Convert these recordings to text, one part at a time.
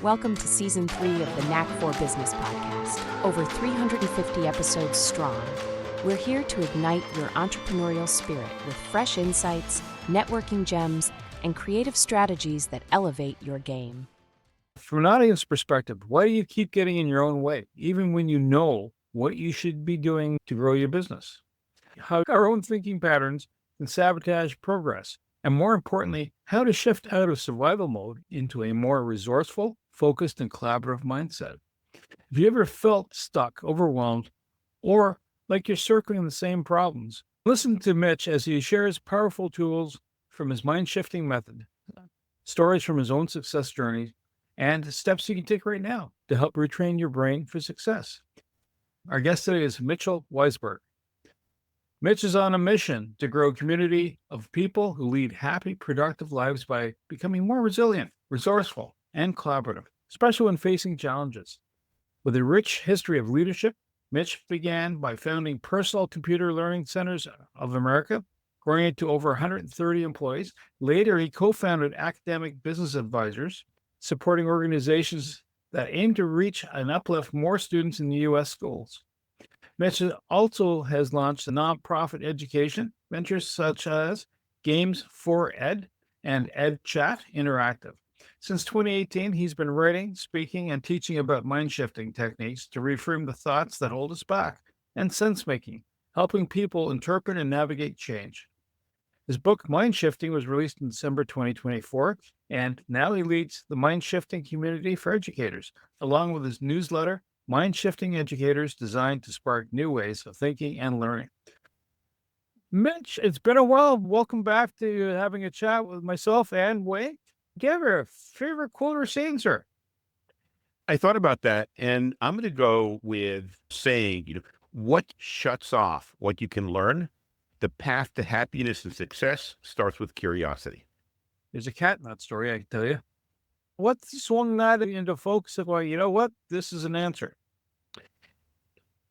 Welcome to Season 3 of the Knack for Business podcast, over 350 episodes strong. We're here to ignite your entrepreneurial spirit with fresh insights, networking gems, and creative strategies that elevate your game. From an audience perspective, why do you keep getting in your own way, even when you know what you should be doing to grow your business? How our own thinking patterns can sabotage progress, and more importantly, how to shift out of survival mode into a more resourceful, focused, and collaborative mindset. Have you ever felt stuck, overwhelmed, or like you're circling the same problems? Listen to Mitch as he shares powerful tools from his mind-shifting method, stories from his own success journey, and steps you can take right now to help retrain your brain for success. Our guest today is Mitchell Weisburgh. Mitch is on a mission to grow a community of people who lead happy, productive lives by becoming more resilient, resourceful, and collaborative, especially when facing challenges. With a rich history of leadership, Mitch began by founding Personal Computer Learning Centers of America, growing it to over 130 employees. Later, he co-founded Academic Business Advisors, supporting organizations that aim to reach and uplift more students in the U.S. schools. Mitch also has launched a nonprofit education ventures such as Games for Ed and EdChat Interactive. Since 2018, he's been writing, speaking, and teaching about mind-shifting techniques to reframe the thoughts that hold us back and sense-making, helping people interpret and navigate change. His book, MindShifting, was released in December 2024, and now he leads the MindShifting community for educators, along with his newsletter, MindShifting Educators, designed to spark new ways of thinking and learning. Mitch, it's been a while. Welcome back to having a chat with myself and Wade. Do you have a favorite quote or saying, sir? I thought about that, and I'm going to go with saying, what shuts off what you can learn? The path to happiness and success starts with curiosity. There's a cat in that story, I can tell you. What swung that into focus of, well, you know what? This is an answer.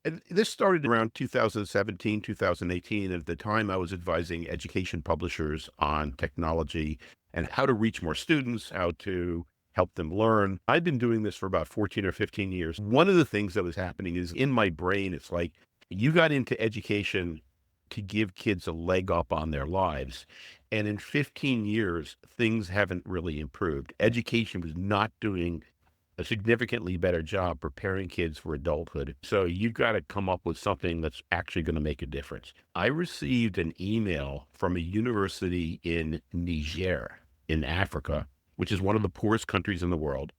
And this started around 2017, 2018. At the time, I was advising education publishers on technology and how to reach more students, how to help them learn. I've been doing this for about 14 or 15 years. One of the things that was happening is in my brain, it's like you got into education to give kids a leg up on their lives. And in 15 years, things haven't really improved. Education was not doing a significantly better job preparing kids for adulthood. So you've got to come up with something that's actually going to make a difference. I received an email from a university in Niger in Africa, which is one of the poorest countries in the world,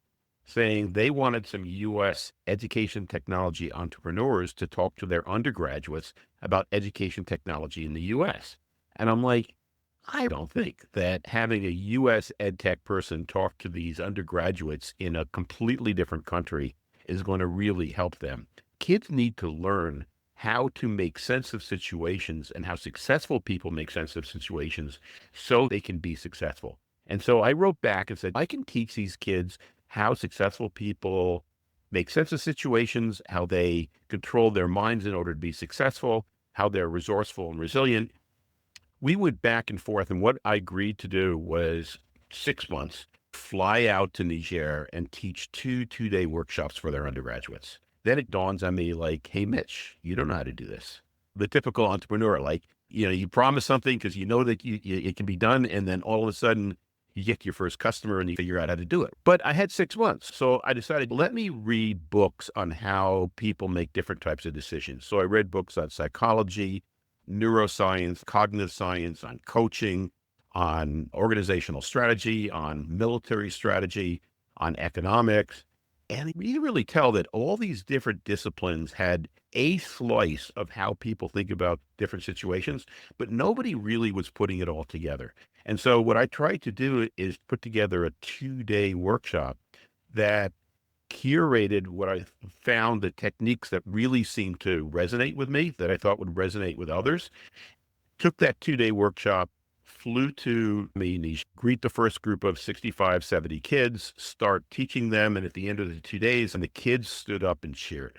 saying they wanted some U.S. education technology entrepreneurs to talk to their undergraduates about education technology in the U.S. And I'm like, I don't think that having a U.S. ed tech person talk to these undergraduates in a completely different country is going to really help them. Kids need to learn how to make sense of situations and how successful people make sense of situations so they can be successful. And so I wrote back and said, I can teach these kids how successful people make sense of situations, how they control their minds in order to be successful, how they're resourceful and resilient. We went back and forth, and what I agreed to do was 6 months, fly out to Niger and teach two-day workshops for their undergraduates. Then it dawns on me like, hey, Mitch, you don't know how to do this. The typical entrepreneur, like, you promise something because you know that it can be done, and then all of a sudden you get your first customer and you figure out how to do it. But I had 6 months. So I decided, let me read books on how people make different types of decisions. So I read books on psychology, neuroscience, cognitive science, on coaching, on organizational strategy, on military strategy, on economics. And you can really tell that all these different disciplines had a slice of how people think about different situations, but nobody really was putting it all together. And so what I tried to do is put together a 2-day workshop that curated what I found, the techniques that really seemed to resonate with me, that I thought would resonate with others. Took that 2-day workshop, flew to Niger, greet the first group of 65, 70 kids, start teaching them. And at the end of the 2 days, and the kids stood up and cheered.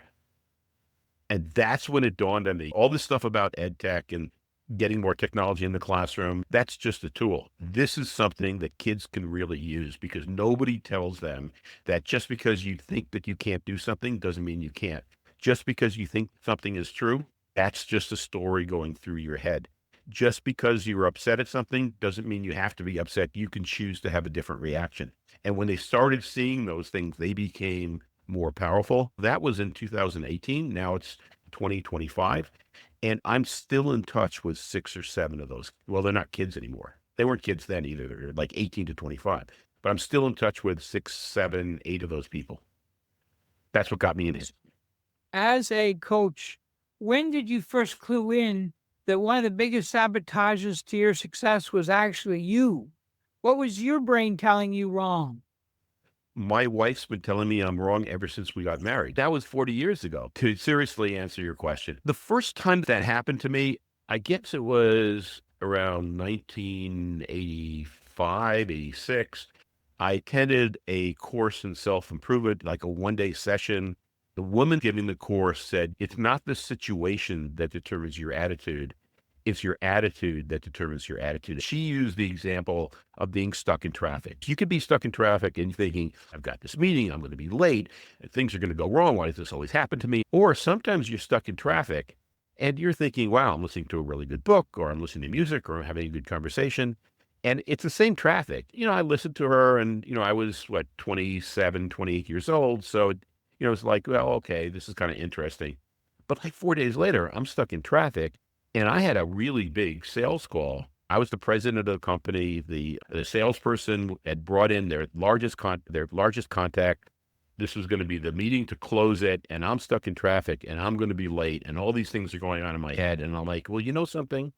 And that's when it dawned on me, all this stuff about ed tech and getting more technology in the classroom. That's just a tool. This is something that kids can really use because nobody tells them that just because you think that you can't do something doesn't mean you can't. Just because you think something is true, that's just a story going through your head. Just because you're upset at something doesn't mean you have to be upset. You can choose to have a different reaction. And when they started seeing those things, they became more powerful. That was in 2018. Now it's 2025. And I'm still in touch with 6 or 7 of those. Well, they're not kids anymore. They weren't kids then either. They're like 18 to 25. But I'm still in touch with 6, 7, 8 of those people. That's what got me in it. As a coach, when did you first clue in that one of the biggest sabotages to your success was actually you? What was your brain telling you wrong? My wife's been telling me I'm wrong ever since we got married. That was 40 years ago. To seriously answer your question, the first time that happened to me, I guess it was around 1985, 86. I attended a course in self-improvement, like a one-day session. The woman giving the course said, it's not the situation that determines your attitude. It's your attitude that determines your attitude. She used the example of being stuck in traffic. You could be stuck in traffic and thinking, I've got this meeting, I'm going to be late, and things are going to go wrong. Why does this always happen to me? Or sometimes you're stuck in traffic and you're thinking, wow, I'm listening to a really good book, or I'm listening to music, or I'm having a good conversation. And it's the same traffic. I listened to her and, I was 27, 28 years old. So, it's like, well, okay, this is kind of interesting. But like 4 days later, I'm stuck in traffic. And I had a really big sales call. I was the president of the company. The salesperson had brought in their largest contact. This was going to be the meeting to close it. And I'm stuck in traffic and I'm going to be late. And all these things are going on in my head. And I'm like, well, you know something?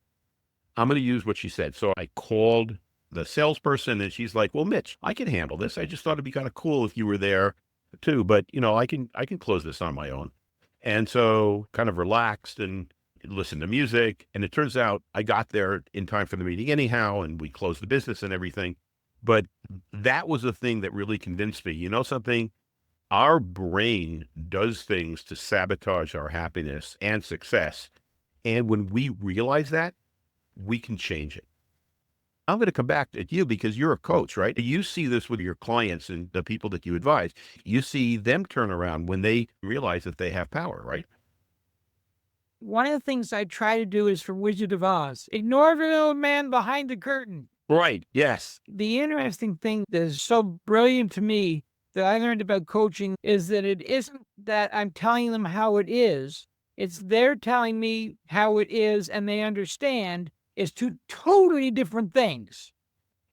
I'm going to use what she said. So I called the salesperson and she's like, well, Mitch, I can handle this. I just thought it'd be kind of cool if you were there too. But, I can close this on my own. And so kind of relaxed and listen to music. And it turns out I got there in time for the meeting anyhow, and we closed the business and everything. But that was the thing that really convinced me, you know something? Our brain does things to sabotage our happiness and success. And when we realize that, we can change it. I'm going to come back at you because you're a coach, right? You see this with your clients and the people that you advise. You see them turn around when they realize that they have power, right? One of the things I try to do is from Wizard of Oz, ignore the little man behind the curtain. Right. Yes. The interesting thing that is so brilliant to me that I learned about coaching is that it isn't that I'm telling them how it is. It's they're telling me how it is and they understand. It's two totally different things.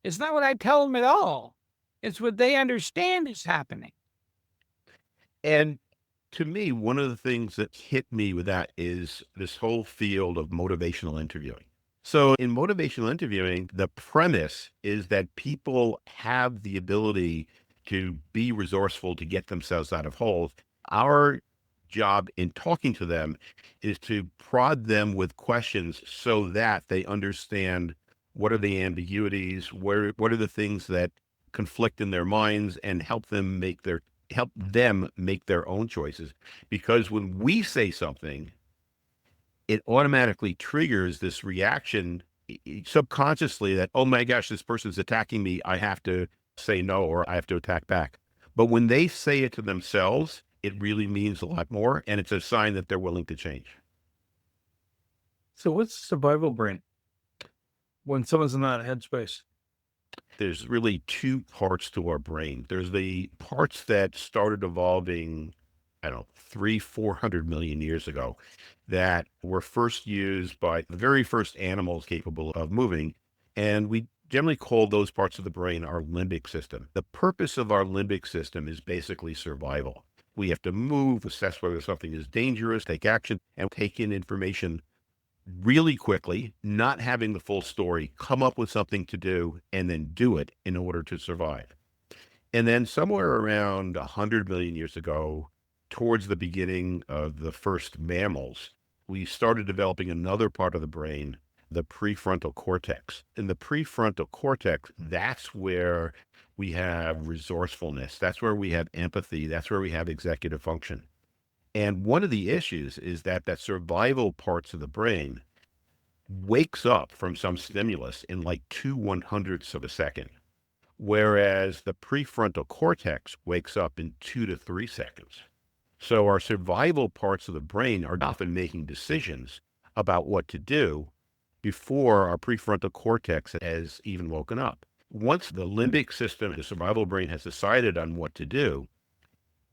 It's not what I tell them at all. It's what they understand is happening. And to me, one of the things that hit me with that is this whole field of motivational interviewing. So in motivational interviewing, the premise is that people have the ability to be resourceful to get themselves out of holes. Our job in talking to them is to prod them with questions so that they understand what are the ambiguities, what are the things that conflict in their minds, and help them make their own choices. Because when we say something, it automatically triggers this reaction subconsciously that, oh my gosh, this person's attacking me. I have to say no, or I have to attack back. But when they say it to themselves, it really means a lot more. And it's a sign that they're willing to change. So what's survival brain when someone's in that headspace? There's really 2 parts to our brain. There's the parts that started evolving, 300-400 million years ago, that were first used by the very first animals capable of moving. And we generally call those parts of the brain our limbic system. The purpose of our limbic system is basically survival. We have to move, assess whether something is dangerous, take action, and take in information really quickly, not having the full story, come up with something to do, and then do it in order to survive. And then somewhere around 100 million years ago, towards the beginning of the first mammals, we started developing another part of the brain, the prefrontal cortex. In the prefrontal cortex, that's where we have resourcefulness. That's where we have empathy. That's where we have executive function. And one of the issues is that survival parts of the brain wakes up from some stimulus in like 2/100ths of a second, whereas the prefrontal cortex wakes up in 2 to 3 seconds. So our survival parts of the brain are often making decisions about what to do before our prefrontal cortex has even woken up. Once the limbic system, the survival brain, has decided on what to do,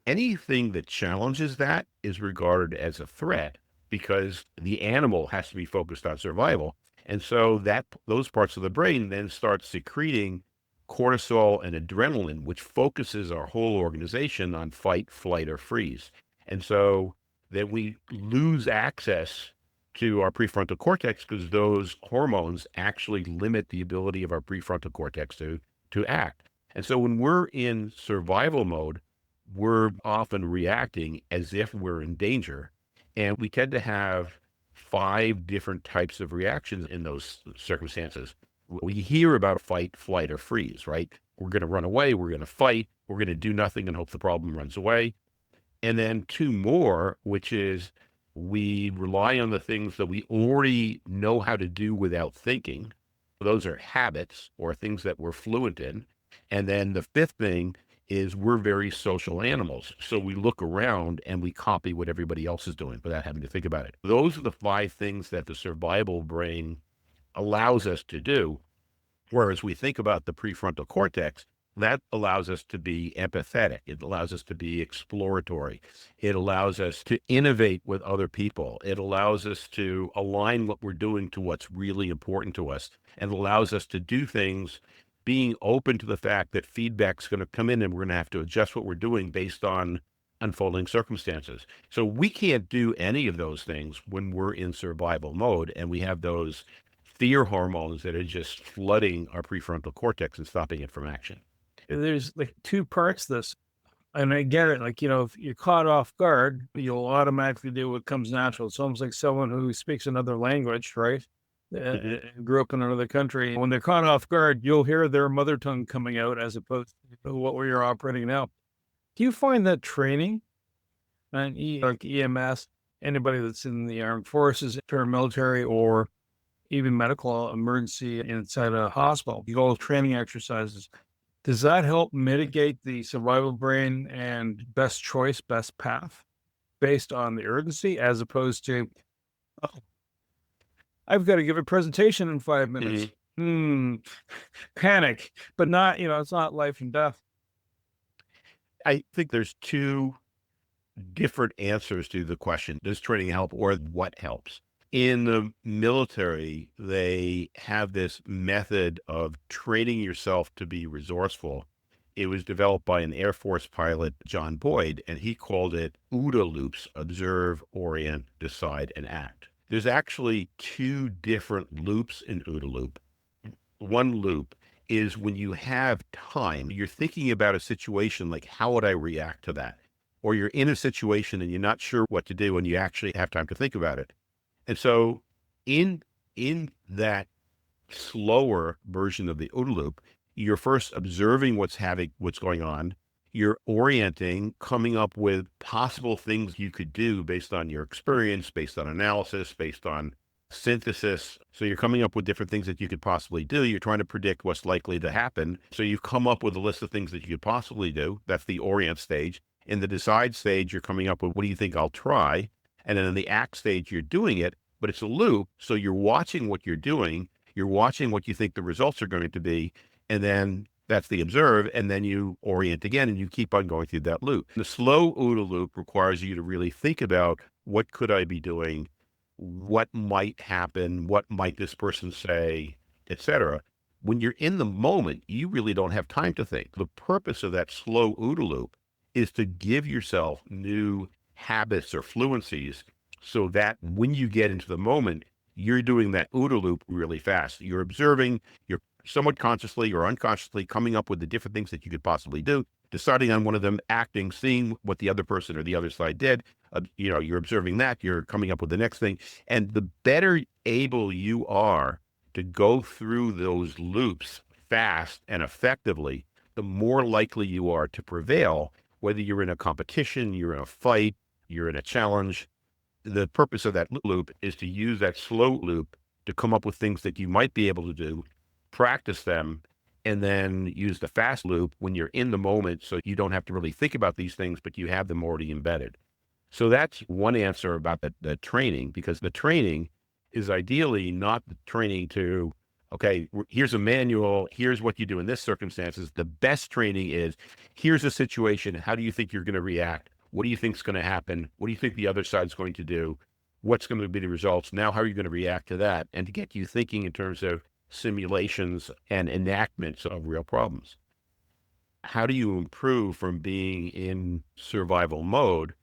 anything that challenges that is regarded as a threat because the animal has to be focused on survival. And so that those parts of the brain then start secreting cortisol and adrenaline, which focuses our whole organization on fight, flight, or freeze. And so then we lose access to our prefrontal cortex because those hormones actually limit the ability of our prefrontal cortex to act. And so when we're in survival mode, we're often reacting as if we're in danger. And we tend to have 5 different types of reactions in those circumstances. We hear about fight, flight, or freeze, right? We're going to run away. We're going to fight. We're going to do nothing and hope the problem runs away. And then 2 more, which is we rely on the things that we already know how to do without thinking. Those are habits or things that we're fluent in. And then the 5th thing is we're very social animals. So we look around and we copy what everybody else is doing without having to think about it. Those are the 5 things that the survival brain allows us to do. Whereas we think about the prefrontal cortex, that allows us to be empathetic. It allows us to be exploratory. It allows us to innovate with other people. It allows us to align what we're doing to what's really important to us. And allows us to do things being open to the fact that feedback's going to come in and we're going to have to adjust what we're doing based on unfolding circumstances. So we can't do any of those things when we're in survival mode and we have those fear hormones that are just flooding our prefrontal cortex and stopping it from action. There's like 2 parts to this. And I get it. Like, if you're caught off guard, you'll automatically do what comes natural. It's almost like someone who speaks another language, right? Grew up in another country. When they're caught off guard, you'll hear their mother tongue coming out as opposed to what we're operating now. Do you find that training and like EMS, anybody that's in the armed forces, paramilitary, or even medical emergency inside a hospital, you all training exercises, does that help mitigate the survival brain and best choice, best path based on the urgency as opposed to, oh, I've got to give a presentation in 5 minutes. Panic, but not, it's not life and death. I think there's 2 different answers to the question. Does training help or what helps? In the military, they have this method of training yourself to be resourceful. It was developed by an Air Force pilot, John Boyd, and he called it OODA loops: observe, orient, decide, and act. There's actually 2 different loops in OODA loop. One loop is when you have time, you're thinking about a situation like, how would I react to that? Or you're in a situation and you're not sure what to do and you actually have time to think about it. And so in that slower version of the OODA loop, you're first observing what's going on. You're orienting, coming up with possible things you could do based on your experience, based on analysis, based on synthesis. So you're coming up with different things that you could possibly do. You're trying to predict what's likely to happen. So you've come up with a list of things that you could possibly do. That's the orient stage. In the decide stage, you're coming up with, what do you think I'll try? And then in the act stage, you're doing it, but it's a loop. So you're watching what you're doing. You're watching what you think the results are going to be. And then that's the observe. And then you orient again, and you keep on going through that loop. The slow OODA loop requires you to really think about, what could I be doing? What might happen? What might this person say, etc. When you're in the moment, you really don't have time to think. The purpose of that slow OODA loop is to give yourself new habits or fluencies so that when you get into the moment, you're doing that OODA loop really fast. You're observing, you're somewhat consciously or unconsciously coming up with the different things that you could possibly do, deciding on one of them, acting, seeing what the other person or the other side did. You're observing that, you're coming up with the next thing. And the better able you are to go through those loops fast and effectively, the more likely you are to prevail, whether you're in a competition, you're in a fight, you're in a challenge. The purpose of that loop is to use that slow loop to come up with things that you might be able to do, practice them, and then use the fast loop when you're in the moment so you don't have to really think about these things, but you have them already embedded. So that's one answer about the training, because the training is ideally not the training to, okay, here's a manual, here's what you do in this circumstances. The best training is, here's a situation, how do you think you're going to react? What do you think is going to happen? What do you think the other side's going to do? What's going to be the results? Now, how are you going to react to that? And to get you thinking in terms of simulations and enactments of real problems. How do you improve from being in survival mode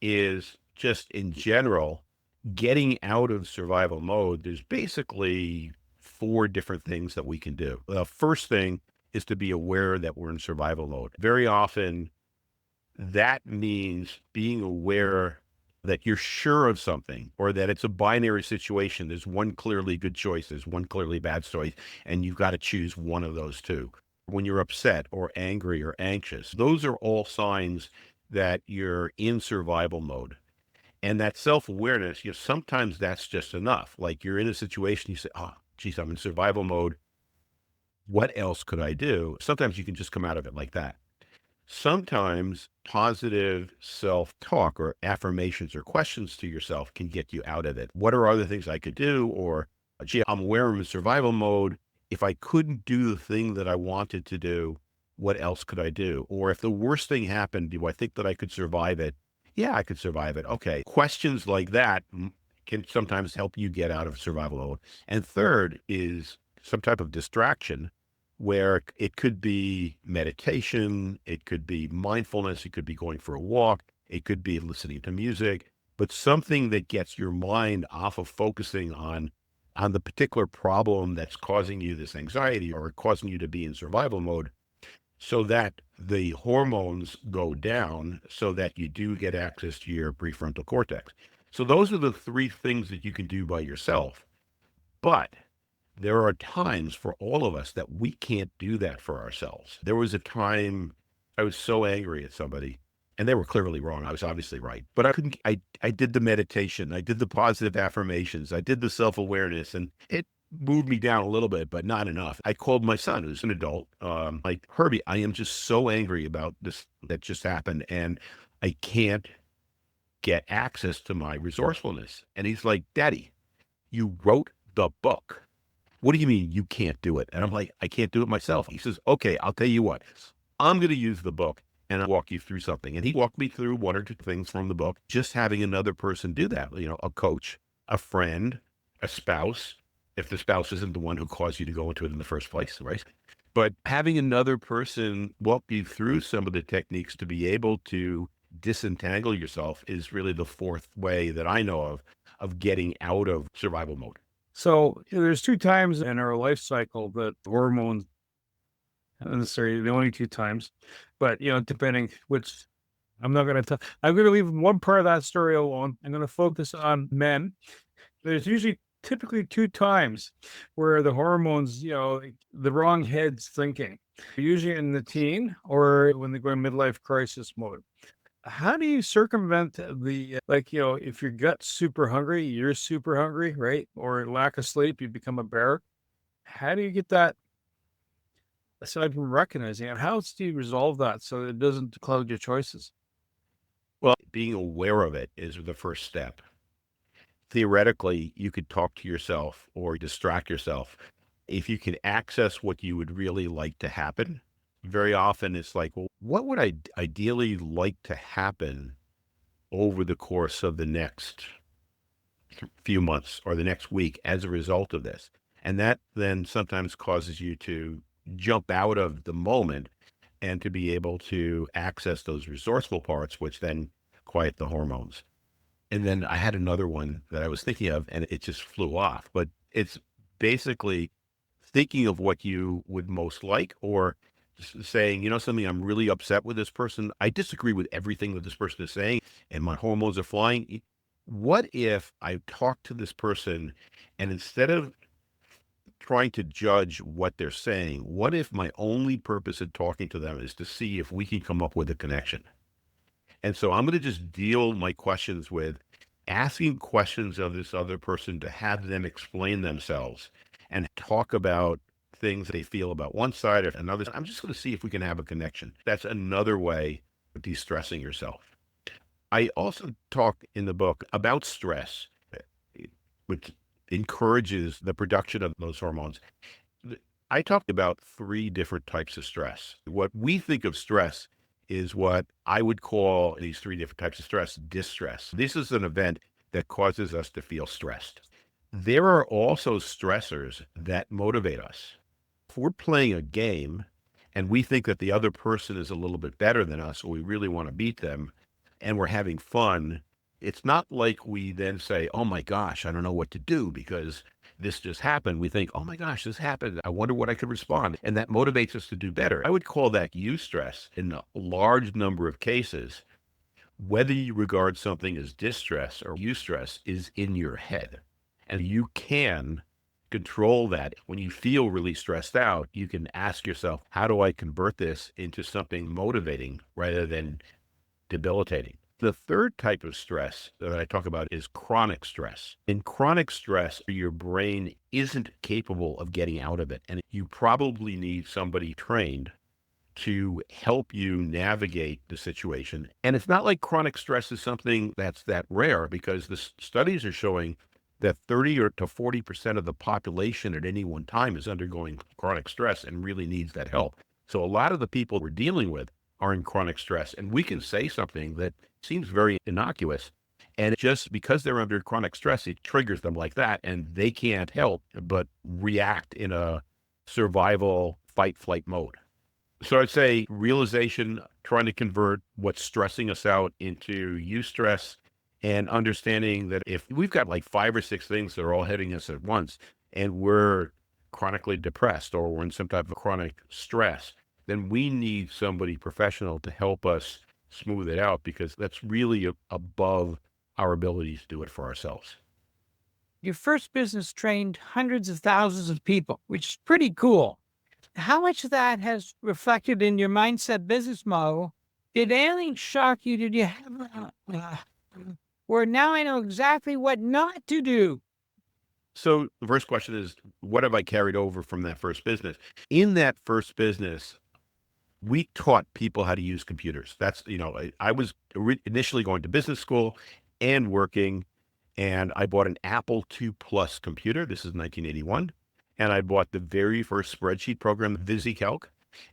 is just in general, getting out of survival mode. There's basically 4 different things that we can do. The first thing is to be aware that we're in survival mode. Very often that means being aware that you're sure of something, or that it's a binary situation. There's one clearly good choice, there's one clearly bad choice, and you've got to choose one of those two. When you're upset or angry or anxious, those are all signs that you're in survival mode. And that self-awareness, sometimes that's just enough. Like you're in a situation, you say, oh, geez, I'm in survival mode. What else could I do? Sometimes you can just come out of it like that. Sometimes positive self-talk or affirmations or questions to yourself can get you out of it. What are other things I could do? Or, gee, I'm aware I'm in survival mode. If I couldn't do the thing that I wanted to do, what else could I do? Or if the worst thing happened, do I think that I could survive it? Yeah, I could survive it. Okay. Questions like that can sometimes help you get out of survival mode. And third is some type of distraction, where it could be meditation, it could be mindfulness, it could be going for a walk, it could be listening to music, but something that gets your mind off of focusing on the particular problem that's causing you this anxiety or causing you to be in survival mode, so that the hormones go down, so that you do get access to your prefrontal cortex. So those are the 3 things that you can do by yourself. But there are times for all of us that we can't do that for ourselves. There was a time I was so angry at somebody, and they were clearly wrong. I was obviously right, but I couldn't. I did the meditation, I did the positive affirmations, I did the self-awareness, and it moved me down a little bit, but not enough. I called my son, who's an adult, like, Herbie, I am just so angry about this that just happened, and I can't get access to my resourcefulness. And he's like, Daddy, you wrote the book. What do you mean you can't do it? And I'm like, I can't do it myself. He says, okay, I'll tell you what, I'm going to use the book and I'll walk you through something. And he walked me through 1 or 2 things from the book. Just having another person do that, a coach, a friend, a spouse, if the spouse isn't the one who caused you to go into it in the first place, right? But having another person walk you through some of the techniques to be able to disentangle yourself is really the 4th way that I know of getting out of survival mode. So there's 2 times in our life cycle that hormones, not necessarily the only 2 times, but depending which, I'm going to leave one part of that story alone. I'm going to focus on men. There's typically 2 times where the hormones, the wrong head's thinking, usually in the teen or when they go in midlife crisis mode. How do you circumvent the, if your gut's super hungry, you're super hungry, right? Or lack of sleep, you become a bear. How do you get that, aside from recognizing it, how do you resolve that so it doesn't cloud your choices? Well, being aware of it is the first step. Theoretically, you could talk to yourself or distract yourself. If you can access what you would really like to happen, very often it's like, well, what would I ideally like to happen over the course of the next few months or the next week as a result of this? And that then sometimes causes you to jump out of the moment and to be able to access those resourceful parts, which then quiet the hormones. And then I had another one that I was thinking of and it just flew off, but it's basically thinking of what you would most like, or saying, something, I'm really upset with this person. I disagree with everything that this person is saying and my hormones are flying. What if I talk to this person and instead of trying to judge what they're saying, what if my only purpose in talking to them is to see if we can come up with a connection? And so I'm going to just deal my questions with, asking questions of this other person to have them explain themselves and talk about things they feel about one side or another. I'm just going to see if we can have a connection. That's another way of de-stressing yourself. I also talk in the book about stress, which encourages the production of those hormones. I talked about three different types of stress. What we think of stress is what I would call these three different types of stress, distress. This is an event that causes us to feel stressed. There are also stressors that motivate us. If we're playing a game and we think that the other person is a little bit better than us, or we really want to beat them, and we're having fun, it's not like we then say, oh my gosh, I don't know what to do because this just happened. We think, oh my gosh, this happened. I wonder what I could respond. And that motivates us to do better. I would call that eustress in a large number of cases. Whether you regard something as distress or eustress is in your head. And you can control that. When you feel really stressed out, you can ask yourself, how do I convert this into something motivating rather than debilitating? The third type of stress that I talk about is chronic stress. In chronic stress, your brain isn't capable of getting out of it. And you probably need somebody trained to help you navigate the situation. And it's not like chronic stress is something that's that rare, because the studies are showing that 30 or to 40% of the population at any one time is undergoing chronic stress and really needs that help. So a lot of the people we're dealing with are in chronic stress, and we can say something that seems very innocuous, and just because they're under chronic stress, it triggers them like that, and they can't help but react in a survival fight flight mode. So I'd say realization, trying to convert what's stressing us out into eustress, and understanding that if we've got like 5 or 6 things that are all hitting us at once and we're chronically depressed or we're in some type of chronic stress, then we need somebody professional to help us smooth it out, because that's really above our ability to do it for ourselves. Your first business trained hundreds of thousands of people, which is pretty cool. How much of that has reflected in your mindset business model? Did anything shock you? Did you have, where now I know exactly what not to do? So the first question is, what have I carried over from that first business? In that first business, we taught people how to use computers. That's, I was initially going to business school and working, and I bought an Apple II Plus computer. This is 1981. And I bought the very first spreadsheet program, VisiCalc.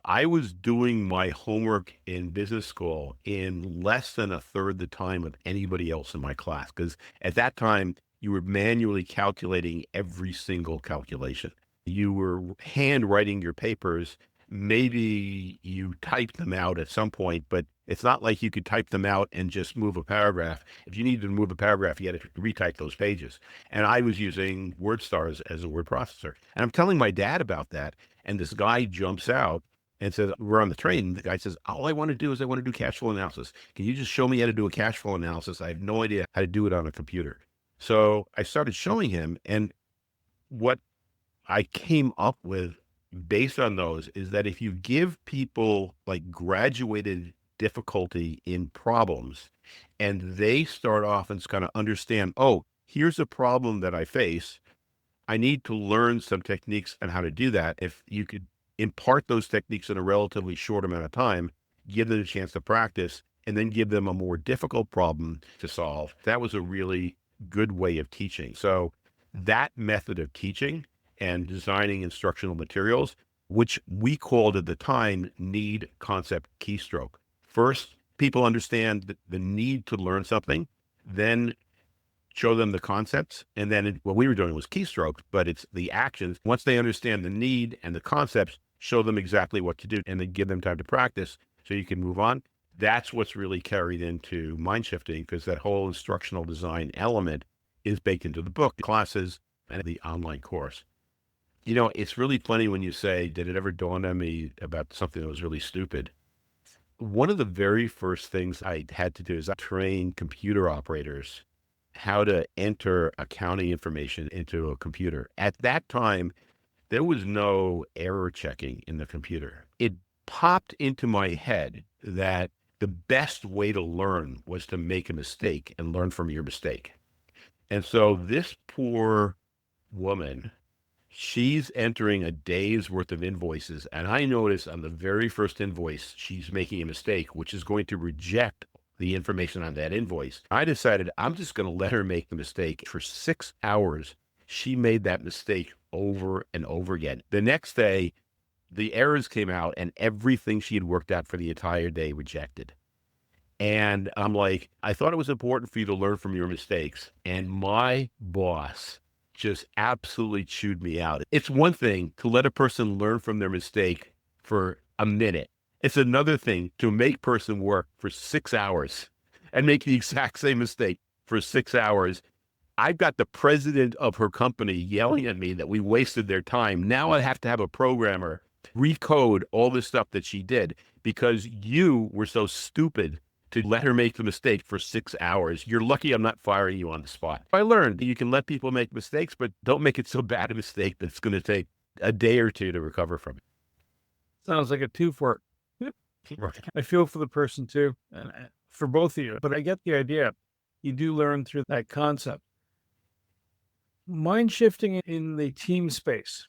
I was doing my homework in business school in less than a third the time of anybody else in my class, because at that time, you were manually calculating every single calculation. You were handwriting your papers. Maybe you typed them out at some point, but it's not like you could type them out and just move a paragraph. If you needed to move a paragraph, you had to retype those pages. And I was using WordStars as a word processor. And I'm telling my dad about that. And this guy jumps out and says, we're on the train. The guy says, all I want to do is I want to do cash flow analysis. Can you just show me how to do a cash flow analysis? I have no idea how to do it on a computer. So I started showing him. And what I came up with based on those is that if you give people like graduated difficulty in problems, and they start off and kind of understand, oh, here's a problem that I face, I need to learn some techniques on how to do that. If you could impart those techniques in a relatively short amount of time, give them a chance to practice, and then give them a more difficult problem to solve, that was a really good way of teaching. So that method of teaching and designing instructional materials, which we called at the time need concept keystroke. First, people understand the need to learn something, then show them the concepts. And then what we were doing was keystrokes, but it's the actions. Once they understand the need and the concepts, show them exactly what to do, and then give them time to practice so you can move on. That's what's really carried into MindShifting, because that whole instructional design element is baked into the book, the classes, and the online course. It's really funny when you say, did it ever dawn on me about something that was really stupid? One of the very first things I had to do is I trained computer operators how to enter accounting information into a computer. At that time, there was no error checking in the computer. It popped into my head that the best way to learn was to make a mistake and learn from your mistake. And so this poor woman, she's entering a day's worth of invoices. And I notice on the very first invoice, she's making a mistake, which is going to reject the information on that invoice. I decided I'm just going to let her make the mistake. For 6 hours, she made that mistake over and over again. The next day, the errors came out and everything she had worked out for the entire day rejected. And I'm like, I thought it was important for you to learn from your mistakes. And my boss just absolutely chewed me out. It's one thing to let a person learn from their mistake for a minute. It's another thing to make person work for 6 hours and make the exact same mistake for 6 hours. I've got the president of her company yelling at me that we wasted their time. Now I have to have a programmer recode all this stuff that she did because you were so stupid to let her make the mistake for 6 hours. You're lucky I'm not firing you on the spot. I learned that you can let people make mistakes, but don't make it so bad a mistake that it's going to take a day or two to recover from it. Sounds like a two-for. Right. I feel for the person too, and for both of you, but I get the idea. You do learn through that concept. Mind shifting in the team space.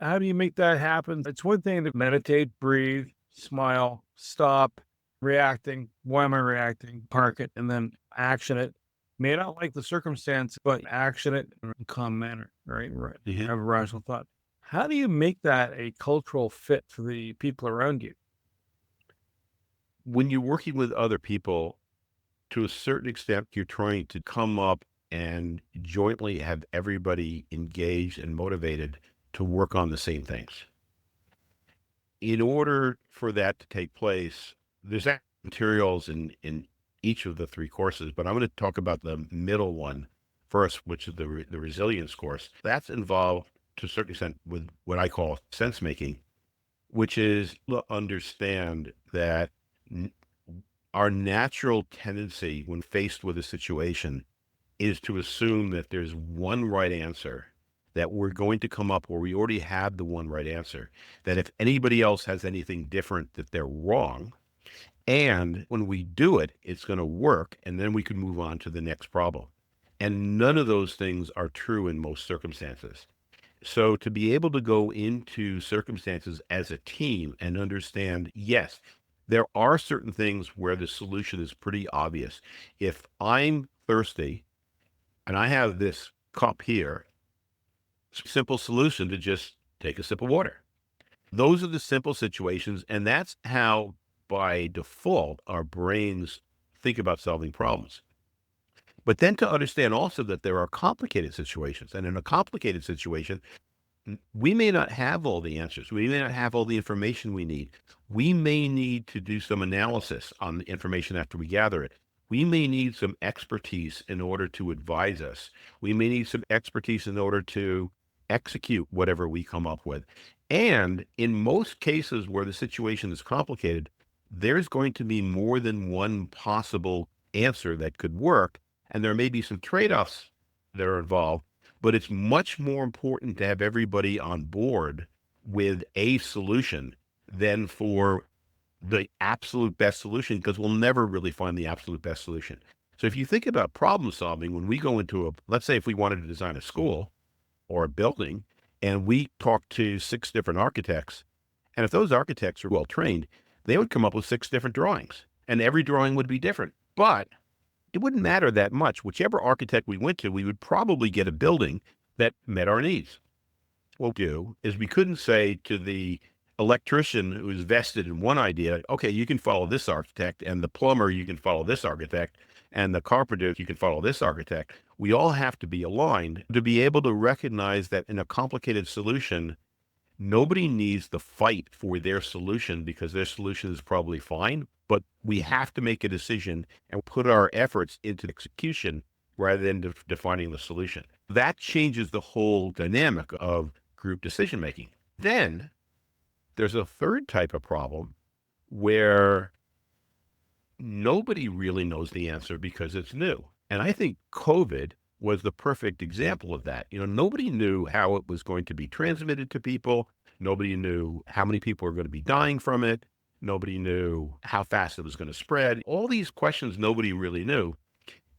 How do you make that happen? It's one thing to meditate, breathe, smile, stop reacting. Why am I reacting? Park it and then action it. May not like the circumstance, but action it in a calm manner, right? Mm-hmm. Have a rational thought. How do you make that a cultural fit for the people around you? When you're working with other people, to a certain extent, you're trying to come up and jointly have everybody engaged and motivated to work on the same things. In order for that to take place, there's materials in each of the 3 courses, but I'm going to talk about the middle one first, which is the resilience course. That's involved to a certain extent with what I call sense making, which is to understand that our natural tendency when faced with a situation is to assume that there's one right answer, that we're going to come up where we already have the one right answer, that if anybody else has anything different, that they're wrong. And when we do it, it's going to work. And then we can move on to the next problem. And none of those things are true in most circumstances. So to be able to go into circumstances as a team and understand, yes, there are certain things where the solution is pretty obvious. If I'm thirsty and I have this cup here, simple solution to just take a sip of water. Those are the simple situations. And that's how, by default, our brains think about solving problems. But then to understand also that there are complicated situations. And in a complicated situation, we may not have all the answers. We may not have all the information we need. We may need to do some analysis on the information after we gather it. We may need some expertise in order to advise us. We may need some expertise in order to execute whatever we come up with. And in most cases where the situation is complicated, there's going to be more than one possible answer that could work. And there may be some trade-offs that are involved, but it's much more important to have everybody on board with a solution than for the absolute best solution, because we'll never really find the absolute best solution. So if you think about problem solving, when we go into let's say if we wanted to design a school or a building, and we talk to 6 different architects, and if those architects are well trained, they would come up with 6 different drawings, and every drawing would be different. But it wouldn't matter that much. Whichever architect we went to, we would probably get a building that met our needs. What we do is we couldn't say to the electrician who is vested in one idea, okay, you can follow this architect, and the plumber, you can follow this architect, and the carpenter, you can follow this architect. We all have to be aligned to be able to recognize that in a complicated solution, nobody needs to fight for their solution because their solution is probably fine, but we have to make a decision and put our efforts into execution rather than defining the solution. That changes the whole dynamic of group decision-making. Then there's a third type of problem where nobody really knows the answer because it's new. And I think COVID was the perfect example of that. Nobody knew how it was going to be transmitted to people. Nobody knew how many people were going to be dying from it. Nobody knew how fast it was going to spread. All these questions nobody really knew.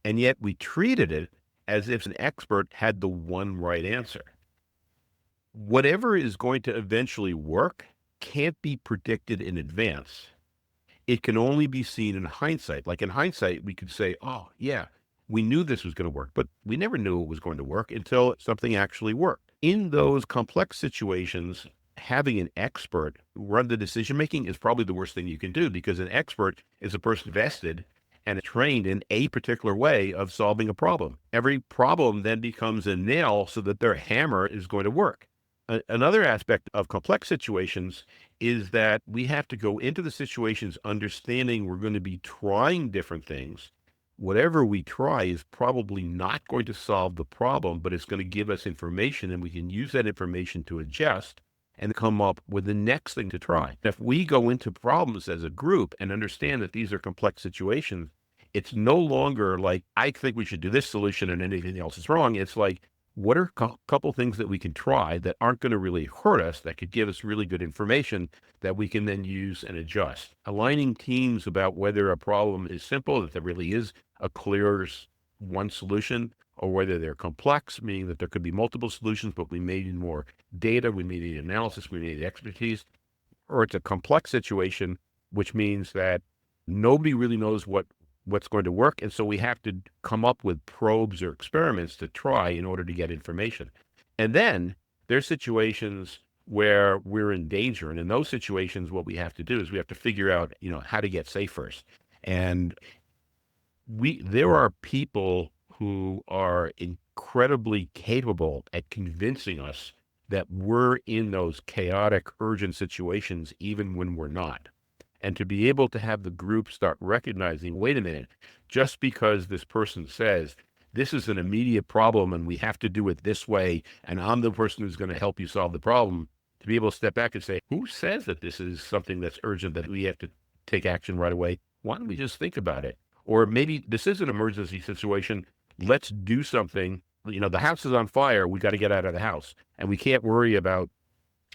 And yet we treated it as if an expert had the one right answer. Whatever is going to eventually work can't be predicted in advance. It can only be seen in hindsight. Like in hindsight, we could say, oh, yeah, we knew this was going to work, but we never knew it was going to work until something actually worked. In those complex situations, having an expert run the decision making is probably the worst thing you can do, because an expert is a person vested and trained in a particular way of solving a problem. Every problem then becomes a nail so that their hammer is going to work. Another aspect of complex situations is that we have to go into the situations understanding we're going to be trying different things. Whatever we try is probably not going to solve the problem, but it's going to give us information, and we can use that information to adjust and come up with the next thing to try. If we go into problems as a group and understand that these are complex situations, it's no longer like, I think we should do this solution and anything else is wrong. It's like, what are a couple things that we can try that aren't going to really hurt us, that could give us really good information that we can then use and adjust? Aligning teams about whether a problem is simple, that there really is a clear one solution, or whether they're complex, meaning that there could be multiple solutions, but we may need more data, we may need analysis, we need expertise, or it's a complex situation, which means that nobody really knows what's going to work. And so we have to come up with probes or experiments to try in order to get information. And then there's situations where we're in danger. And in those situations, what we have to do is we have to figure out, how to get safe first. And there are people who are incredibly capable at convincing us that we're in those chaotic, urgent situations, even when we're not. And to be able to have the group start recognizing, wait a minute, just because this person says, this is an immediate problem and we have to do it this way, and I'm the person who's going to help you solve the problem, to be able to step back and say, who says that this is something that's urgent, that we have to take action right away? Why don't we just think about it? Or maybe this is an emergency situation. Let's do something. The house is on fire. We got to get out of the house. And we can't worry about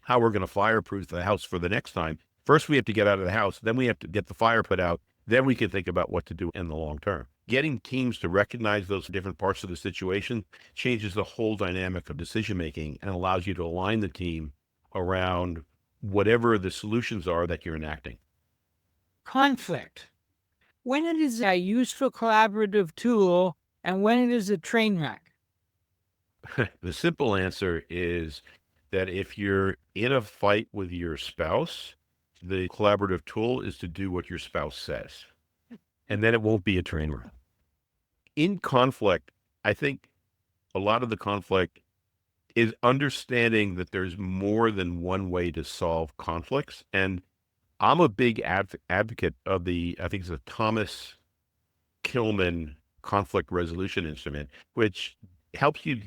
how we're going to fireproof the house for the next time. First, we have to get out of the house. Then we have to get the fire put out. Then we can think about what to do in the long term. Getting teams to recognize those different parts of the situation changes the whole dynamic of decision making and allows you to align the team around whatever the solutions are that you're enacting. Conflict. When it is a useful collaborative tool and when it is a train wreck? The simple answer is that if you're in a fight with your spouse, the collaborative tool is to do what your spouse says, and then it won't be a train wreck. In conflict, I think a lot of the conflict is understanding that there's more than one way to solve conflicts. And I'm a big advocate of I think it's a Thomas Kilmann conflict resolution instrument, which helps you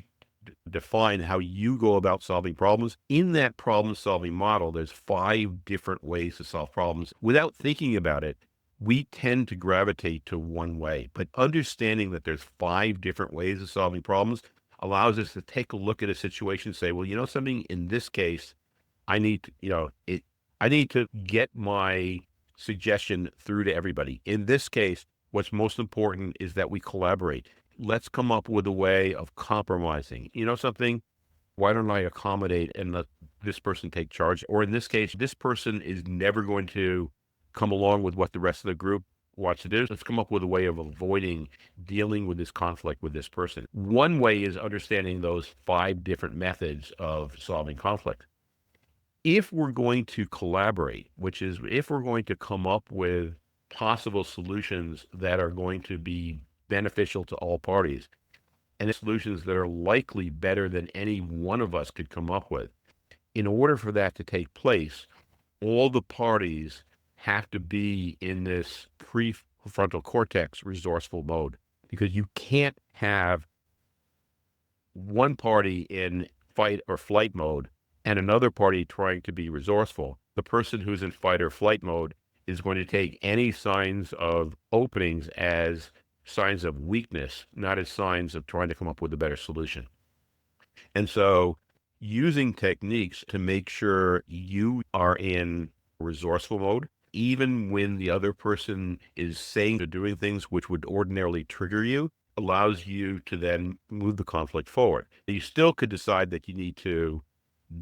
define how you go about solving problems. In that problem-solving model, there's 5 different ways to solve problems. Without thinking about it, we tend to gravitate to one way, but understanding that there's 5 different ways of solving problems allows us to take a look at a situation and say, well, something in this case, I need to get my suggestion through to everybody. In this case, what's most important is that we collaborate. Let's come up with a way of compromising. Something, why don't I accommodate and let this person take charge? Or in this case, this person is never going to come along with what the rest of the group wants to do. Let's come up with a way of avoiding dealing with this conflict with this person. One way is understanding those 5 different methods of solving conflict. If we're going to collaborate, which is if we're going to come up with possible solutions that are going to be beneficial to all parties, and solutions that are likely better than any one of us could come up with, in order for that to take place, all the parties have to be in this prefrontal cortex resourceful mode, because you can't have one party in fight or flight mode and another party trying to be resourceful. The person who's in fight or flight mode is going to take any signs of openings as signs of weakness, not as signs of trying to come up with a better solution. And so using techniques to make sure you are in resourceful mode, even when the other person is saying or doing things which would ordinarily trigger you, allows you to then move the conflict forward. You still could decide that you need to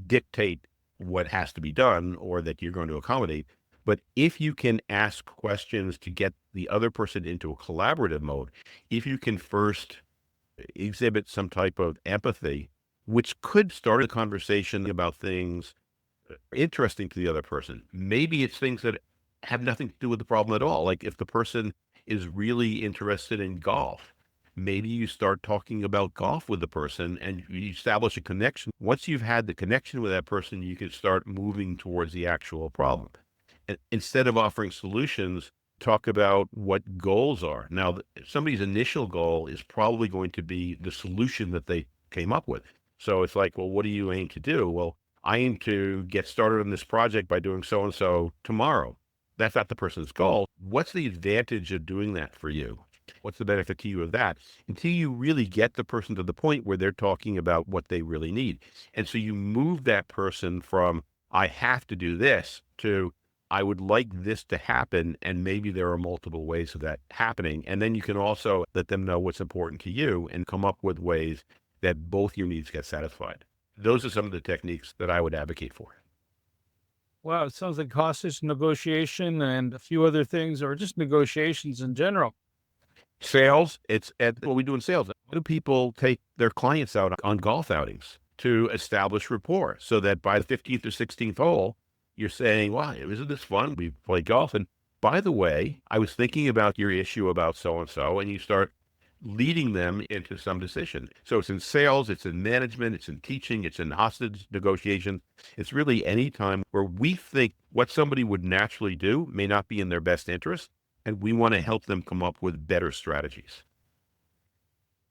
dictate what has to be done or that you're going to accommodate. But if you can ask questions to get the other person into a collaborative mode, if you can first exhibit some type of empathy, which could start a conversation about things interesting to the other person. Maybe it's things that have nothing to do with the problem at all. Like if the person is really interested in golf, maybe you start talking about golf with the person and you establish a connection. Once you've had the connection with that person, you can start moving towards the actual problem. And instead of offering solutions, talk about what goals are. Now, somebody's initial goal is probably going to be the solution that they came up with. So it's like, well, what do you aim to do? Well, I aim to get started on this project by doing so-and-so tomorrow. That's not the person's goal. What's the advantage of doing that for you? What's the benefit to you of that? Until you really get the person to the point where they're talking about what they really need. And so you move that person from, I have to do this, to, I would like this to happen. And maybe there are multiple ways of that happening. And then you can also let them know what's important to you and come up with ways that both your needs get satisfied. Those are some of the techniques that I would advocate for. Wow, it sounds like hostage negotiation and a few other things, or just negotiations in general. Sales, it's at what we do in sales. How do people take their clients out on golf outings to establish rapport so that by the 15th or 16th hole, you're saying, wow, isn't this fun? We play golf. And by the way, I was thinking about your issue about so-and-so, and you start leading them into some decision. So it's in sales, it's in management, it's in teaching, it's in hostage negotiation. It's really any time where we think what somebody would naturally do may not be in their best interest, and we want to help them come up with better strategies.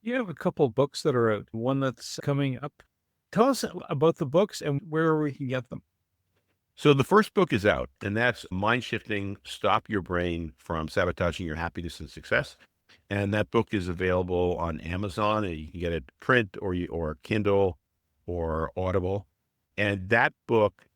You have a couple of books that are out, one that's coming up. Tell us about the books and where we can get them. So the first book is out, and that's MindShifting, Stop Your Brain from Sabotaging Your Happiness and Success. And that book is available on Amazon, and you can get it print or Kindle or Audible. And that book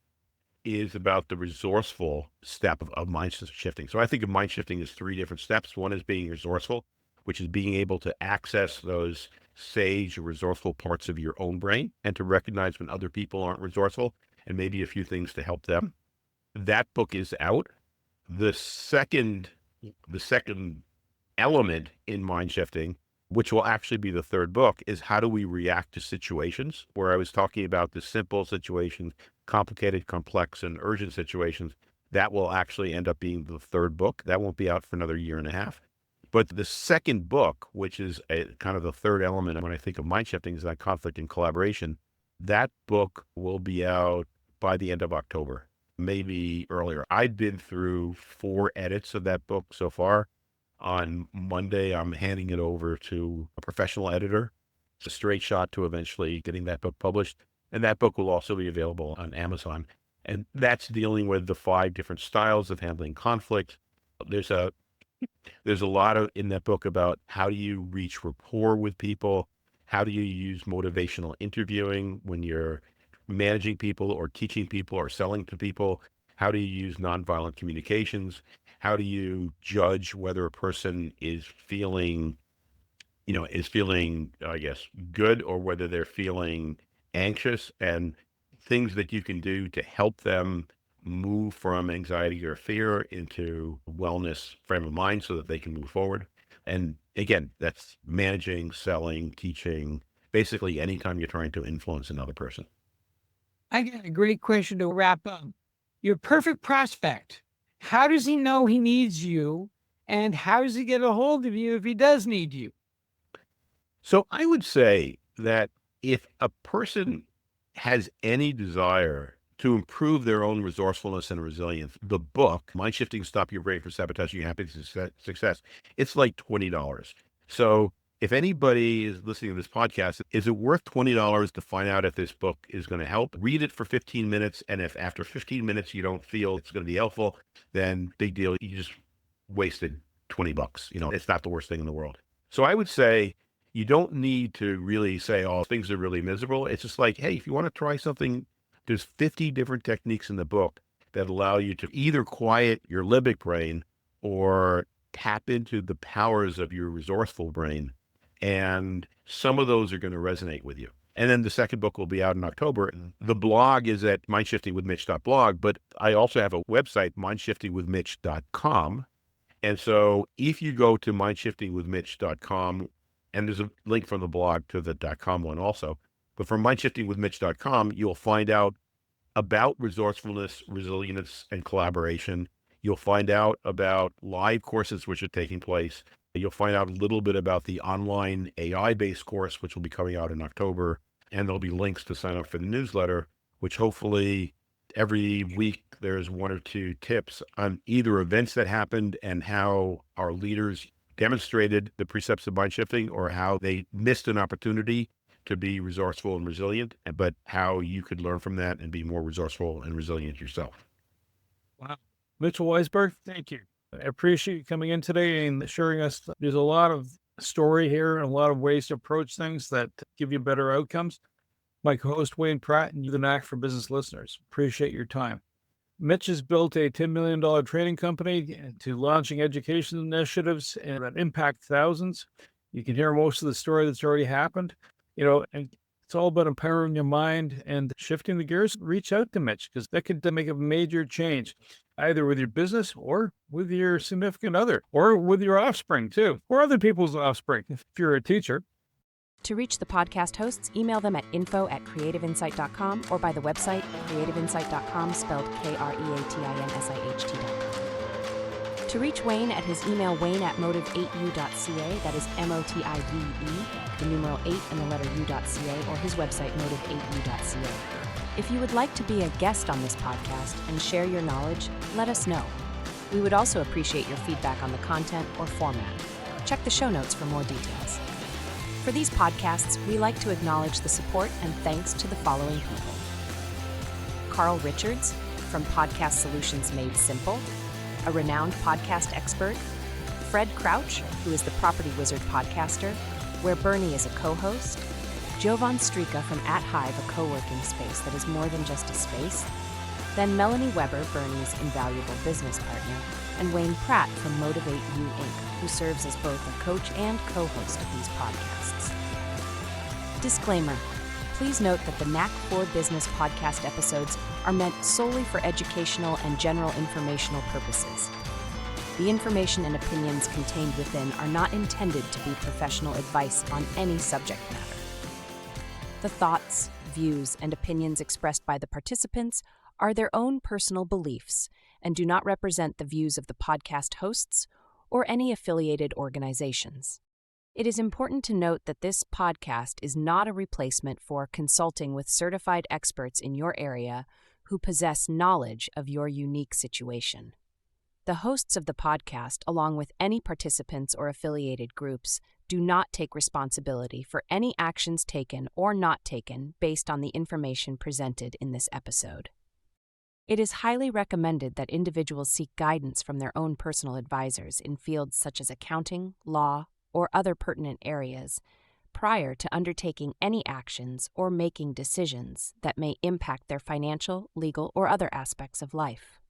is about the resourceful step of mind shifting. So I think of mind shifting as three different steps. One is being resourceful, which is being able to access those sage or resourceful parts of your own brain and to recognize when other people aren't resourceful and maybe a few things to help them. That book is out. The second element in mind shifting, which will actually be the third book, is how do we react to situations, where I was talking about the simple situations, complicated, complex, and urgent situations. That will actually end up being the third book. That won't be out for another year and a half. But the second book, which is kind of the third element when I think of mind shifting, is that conflict and collaboration. That book will be out by the end of October, maybe earlier. I've been through 4 edits of that book so far. On Monday, I'm handing it over to a professional editor. It's a straight shot to eventually getting that book published. And that book will also be available on Amazon. And that's dealing with the 5 different styles of handling conflict. There's a lot in that book about how do you reach rapport with people? How do you use motivational interviewing when you're managing people or teaching people or selling to people? How do you use nonviolent communications? How do you judge whether a person is feeling, I guess, good, or whether they're feeling anxious, and things that you can do to help them move from anxiety or fear into wellness frame of mind so that they can move forward. And again, that's managing, selling, teaching, basically anytime you're trying to influence another person. I got a great question to wrap up. Your perfect prospect, how does he know he needs you? And how does he get a hold of you if he does need you? So I would say that if a person has any desire to improve their own resourcefulness and resilience, the book, Mind Shifting, Stop Your Brain from Sabotaging Your Happiness and Success, it's like $20. So if anybody is listening to this podcast, is it worth $20 to find out if this book is going to help? Read it for 15 minutes. And if after 15 minutes you don't feel it's going to be helpful, then big deal. You just wasted $20. It's not the worst thing in the world. So I would say you don't need to really say, oh, things are really miserable. It's just like, hey, if you want to try something, there's 50 different techniques in the book that allow you to either quiet your limbic brain or tap into the powers of your resourceful brain And some of those are going to resonate with you. And then the second book will be out in October. The blog is at mindshiftingwithmitch.blog, but I also have a website, mindshiftingwithmitch.com. And so if you go to mindshiftingwithmitch.com, and there's a link from the blog to the .com one also, but from mindshiftingwithmitch.com, you'll find out about resourcefulness, resilience, and collaboration. You'll find out about live courses which are taking place. You'll find out a little bit about the online AI-based course, which will be coming out in October. And there'll be links to sign up for the newsletter, which hopefully every week there's one or two tips on either events that happened and how our leaders demonstrated the precepts of mind shifting, or how they missed an opportunity to be resourceful and resilient, but how you could learn from that and be more resourceful and resilient yourself. Wow. Mitchell Weisburgh, thank you. I appreciate you coming in today and sharing us. There's a lot of story here and a lot of ways to approach things that give you better outcomes. My co-host Wayne Pratt and you, the Knack for Business listeners. Appreciate your time. Mitch has built a $10 million training company to launching education initiatives that impact thousands. You can hear most of the story that's already happened. And it's all about empowering your mind and shifting the gears. Reach out to Mitch, because that could make a major change, either with your business or with your significant other, or with your offspring too, or other people's offspring, if you're a teacher. To reach the podcast hosts, email them at info@creativeinsight.com or by the website creativeinsight.com, spelled KREATINSIHT.com. To reach Wayne at his email, wayne@motive8u.ca, that is MOTIVE, the numeral 8 and the letter u.ca, or his website, motive8u.ca. If you would like to be a guest on this podcast and share your knowledge, let us know. We would also appreciate your feedback on the content or format. Check the show notes for more details. For these podcasts, we like to acknowledge the support and thanks to the following people: Carl Richards from Podcast Solutions Made Simple, a renowned podcast expert; Fred Crouch, who is the Property Wizard podcaster, where Bernie is a co-host; Jovan Strika from At Hive, a co-working space that is more than just a space; then Melanie Weber, Bernie's invaluable business partner; and Wayne Pratt from Motivate You Inc., who serves as both a coach and co-host of these podcasts. Disclaimer: please note that the Knack for Business podcast episodes are meant solely for educational and general informational purposes. The information and opinions contained within are not intended to be professional advice on any subject matter. The thoughts, views, and opinions expressed by the participants are their own personal beliefs and do not represent the views of the podcast hosts or any affiliated organizations. It is important to note that this podcast is not a replacement for consulting with certified experts in your area who possess knowledge of your unique situation. The hosts of the podcast, along with any participants or affiliated groups, do not take responsibility for any actions taken or not taken based on the information presented in this episode. It is highly recommended that individuals seek guidance from their own personal advisors in fields such as accounting, law, or other pertinent areas prior to undertaking any actions or making decisions that may impact their financial, legal, or other aspects of life.